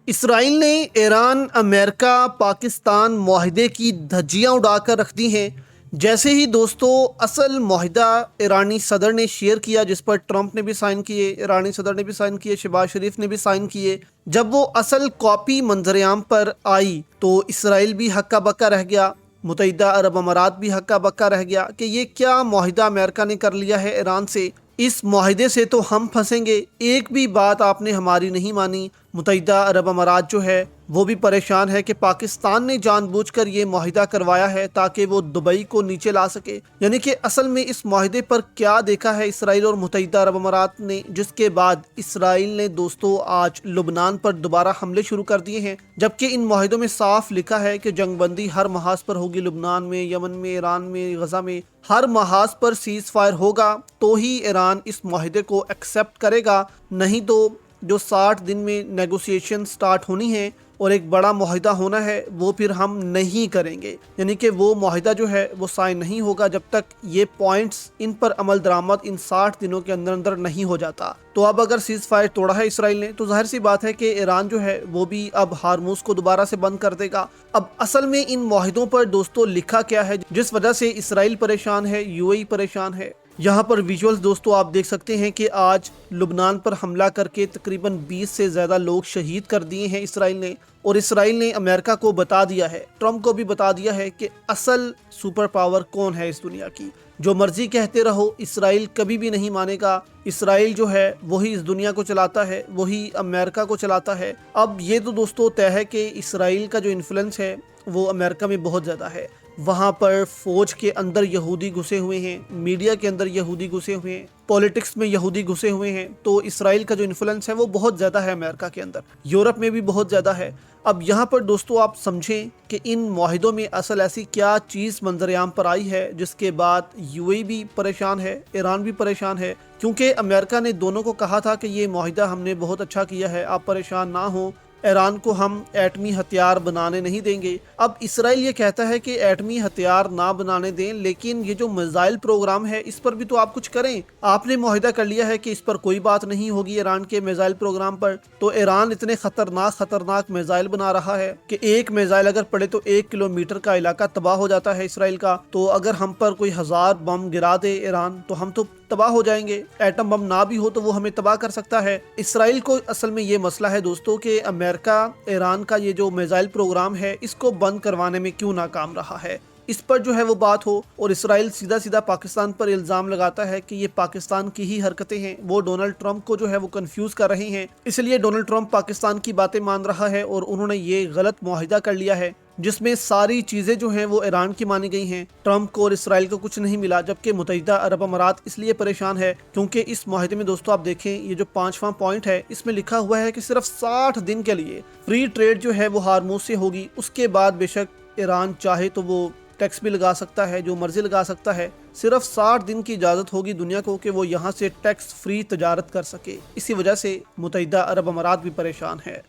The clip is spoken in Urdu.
اسرائیل نے ایران امریکہ پاکستان معاہدے کی دھجیاں اڑا کر رکھ دی ہیں۔ جیسے ہی دوستو اصل معاہدہ ایرانی صدر نے شیئر کیا، جس پر ٹرمپ نے بھی سائن کیے، ایرانی صدر نے بھی سائن کیے، شہباز شریف نے بھی سائن کیے، جب وہ اصل کاپی منظر عام پر آئی تو اسرائیل بھی ہکا بکا رہ گیا، متحدہ عرب امارات بھی ہکا بکا رہ گیا کہ یہ کیا معاہدہ امریکہ نے کر لیا ہے ایران سے، اس معاہدے سے تو ہم پھنسیں گے، ایک بھی بات آپ نے ہماری نہیں مانی۔ متحدہ عرب امارات جو ہے وہ بھی پریشان ہے کہ پاکستان نے جان بوجھ کر یہ معاہدہ کروایا ہے تاکہ وہ دبئی کو نیچے لا سکے، یعنی کہ اصل میں اس معاہدے پر کیا دیکھا ہے اسرائیل اور متحدہ عرب امارات نے، جس کے بعد اسرائیل نے دوستو آج لبنان پر دوبارہ حملے شروع کر دیے ہیں، جبکہ ان معاہدوں میں صاف لکھا ہے کہ جنگ بندی ہر محاذ پر ہوگی، لبنان میں، یمن میں، ایران میں، غزہ میں، ہر محاذ پر سیز فائر ہوگا تو ہی ایران اس معاہدے کو ایکسیپٹ کرے گا، نہیں تو جو 60 دن میں نیگوسیشن سٹارٹ ہونی ہے اور ایک بڑا معاہدہ ہونا ہے وہ پھر ہم نہیں کریں گے، یعنی کہ وہ معاہدہ جو ہے وہ سائن نہیں ہوگا جب تک یہ پوائنٹس ان پر عمل درآمد ان 60 دنوں کے اندر اندر نہیں ہو جاتا۔ تو اب اگر سیز فائر توڑا ہے اسرائیل نے تو ظاہر سی بات ہے کہ ایران جو ہے وہ بھی اب ہارموز کو دوبارہ سے بند کر دے گا۔ اب اصل میں ان معاہدوں پر دوستو لکھا کیا ہے جس وجہ سے اسرائیل پریشان ہے، یو اے ای پریشان ہے؟ یہاں پر ویژولز دوستو آپ دیکھ سکتے ہیں کہ آج لبنان پر حملہ کر کے تقریباً 20 سے زیادہ لوگ شہید کر دیے ہیں اسرائیل نے، اور اسرائیل نے امریکہ کو بتا دیا ہے، ٹرمپ کو بھی بتا دیا ہے کہ اصل سپر پاور کون ہے اس دنیا کی۔ جو مرضی کہتے رہو، اسرائیل کبھی بھی نہیں مانے گا۔ اسرائیل جو ہے وہی اس دنیا کو چلاتا ہے، وہی امریکہ کو چلاتا ہے۔ اب یہ تو دوستو طے ہے کہ اسرائیل کا جو انفلوئنس ہے وہ امریکہ میں بہت زیادہ ہے، وہاں پر فوج کے اندر یہودی گھسے ہوئے ہیں، میڈیا کے اندر یہودی گھسے ہوئے ہیں، پولیٹکس میں یہودی گھسے ہوئے ہیں، تو اسرائیل کا جو انفلوئنس ہے وہ بہت زیادہ ہے امریکہ کے اندر، یورپ میں بھی بہت زیادہ ہے۔ اب یہاں پر دوستو آپ سمجھیں کہ ان معاہدوں میں اصل ایسی کیا چیز منظر عام پر آئی ہے جس کے بعد یو اے بھی پریشان ہے، ایران بھی پریشان ہے، کیونکہ امریکہ نے دونوں کو کہا تھا کہ یہ معاہدہ ہم نے بہت اچھا کیا ہے، آپ پریشان نہ ہوں، ایران کو ہم ایٹمی ہتھیار بنانے نہیں دیں گے۔ اب اسرائیل یہ کہتا ہے کہ ایٹمی ہتھیار نہ بنانے دیں، لیکن یہ جو میزائل پروگرام ہے اس پر بھی تو آپ کچھ کریں۔ آپ نے معاہدہ کر لیا ہے کہ اس پر کوئی بات نہیں ہوگی ایران کے میزائل پروگرام پر، تو ایران اتنے خطرناک میزائل بنا رہا ہے کہ ایک میزائل اگر پڑے تو 1 کلومیٹر کا علاقہ تباہ ہو جاتا ہے اسرائیل کا، تو اگر ہم پر کوئی 1000 بم گرا دے ایران تو ہم تو تباہ ہو جائیں گے، ایٹم بم نہ بھی ہو تو وہ ہمیں تباہ کر سکتا ہے۔ اسرائیل کو اصل میں یہ مسئلہ ہے دوستو کہ امریکہ ایران کا یہ جو میزائل پروگرام ہے اس کو بند کروانے میں کیوں ناکام رہا ہے، اس پر جو ہے وہ بات ہو، اور اسرائیل سیدھا سیدھا پاکستان پر الزام لگاتا ہے کہ یہ پاکستان کی ہی حرکتیں ہیں، وہ ڈونلڈ ٹرمپ کو جو ہے وہ کنفیوز کر رہے ہیں، اس لیے ڈونلڈ ٹرمپ پاکستان کی باتیں مان رہا ہے اور انہوں نے یہ غلط معاہدہ کر لیا ہے جس میں ساری چیزیں جو ہیں وہ ایران کی مانی گئی ہیں، ٹرمپ کو اور اسرائیل کو کچھ نہیں ملا، جبکہ متحدہ عرب امارات اس لیے پریشان ہے کیونکہ اس معاہدے میں دوستو آپ دیکھیں یہ جو 5واں پوائنٹ ہے اس میں لکھا ہوا ہے کہ صرف 60 دن کے لیے فری ٹریڈ جو ہے وہ ہارموز سے ہوگی، اس کے بعد بے شک ایران چاہے تو وہ ٹیکس بھی لگا سکتا ہے، جو مرضی لگا سکتا ہے، صرف 60 دن کی اجازت ہوگی دنیا کو کہ وہ یہاں سے ٹیکس فری تجارت کر سکے۔ اسی وجہ سے متحدہ عرب امارات بھی پریشان ہے۔